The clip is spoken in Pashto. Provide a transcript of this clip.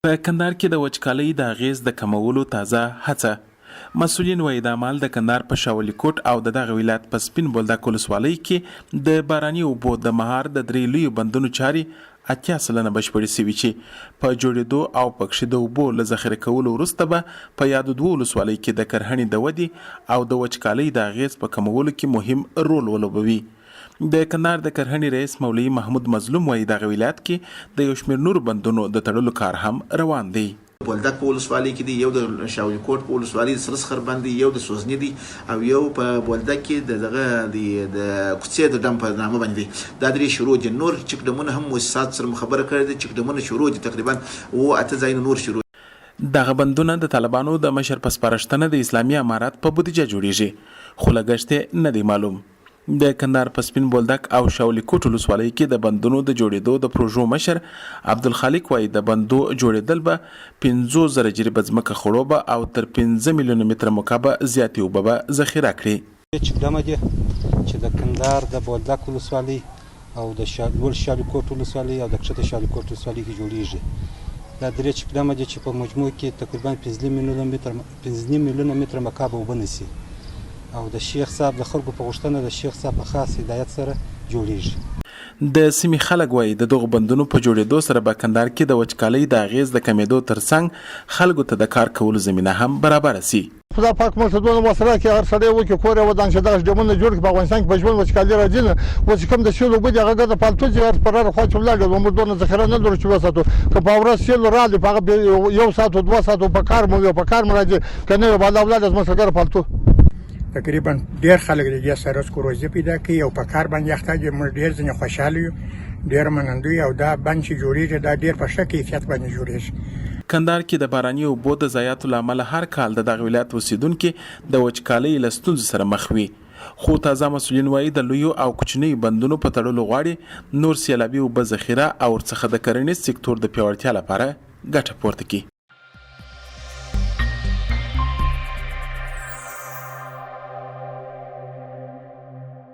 په کندهار کې د وچکالۍ د اغیز د کمولو تازه هڅه. مسؤلین وایي د عمل د کندهار په شاولي کوټ او د دغه ولایت په سپین بولدک ولسوالۍ کې د باراني اوبو د مهار د درې لویو بندونو چارې 80% بشپړې سوي چې په جوړېدو او پکښې د اوبو له ذخیره کولو وروسته به په یادو دوو ولسوالیو کې د کرهڼې د ودې او د وچکالۍ د اغیز په کمولو کې مهم رول ولوبوي. د کندهار د کرهڼې رئیس مولوي محمود مظلوم وایي دغه ولایت کې د یو شمېر نورو بندونو د تړلو کار هم روان دی. بولدک په ولسوالۍ کې دی، یو د شاولي کوټ په ولسوالۍ د سرسخر بند دی، یو د سوزنی دی او یو په بولدک کې د دغه دی د کوڅې د ډم په نامه باندې دی. دا درې شروع دي. نور چک ډمونه هم مؤسسات سره خبره کړې دي. چک ډمونه شروع دي تقریبا او اته ځایونه نور شروع. دغه بندونه د طالبانو د مشر په سپارښتنه د اسلامي امارات په بودیجه جوړیږي خو لګښت نه دی معلوم. د کندهار په سپین بولدک او شاولي کوټ ولسوالۍ کې د بندونو د جوړېدو د پروژو مشر عبدالخالق وایي د بندو جوړېدل به 50,000 جریبه ځمکه خړوبه او تر 5 میلیونه متره مکعب زیاتې اوبه به ذخیره کړي. چکډمه دي چې د کندهار د بولدک ولسوالۍ او د شاولي کوټ ولسوالۍ او د کښته شاولي کوټ ولسوالۍ کې جوړیږي. دا درې چکډمه دي چې په مجموع کې تقریبا 5 میلیونه متره مکعب اوبه نیسي او د شیخ صاحب د خلکو په غوښتنه د شیخ صاحب په خاص هدایت سره جوړیږي. د سیمې خلک وایي د دغو بندونو په جوړېدو سره په کندهار کې د وچکالۍ د اغیز د کمیدو ترڅنګ خلکو ته د کار کولو زمینه هم برابره سي. خدا پاک موږ ته دونه وسره کې هر سړی وکړي کور یې ودان چې دغه ډمونه جوړ کړي په افغانستان کې په ژوند وچکالي راځي نه و چې کوم د سیلو اوبه دي هغه ګټه پالتو چې هر پراره خوا چې ولاړ موږ دونه ذخیره نه لرو چې وساتو که په ورځ سیلو راغلی په هغه 1 ساعت او 2 ساعت په کار مو راځي که نه یو بالا اولاد زموږ سره پالتو. تقریبا ډیر خلک د دې سره روزي پیدا کوي او په کار باندې اخته دي. موږ ډیر ځنه خوشاله یو، ډیر منندوی او دا بند چې جوړیږي دا ډیر په ښه کیفیت باندې جوړیږي. کندهار کې د باراني اوبو د ضایعاتو له امله هر کال د دغه ولایت اوسیدونکي د وچکالۍ له ستونزو سره مخ وي خو تازه مسؤلین وایي د لویو او کوچنیو بندونو په تړلو غواړي نور سیلابي اوبه ذخیره او ورڅخه د کرنیز سکتور د پیاوړتیا لپاره ګټه پورته کړي.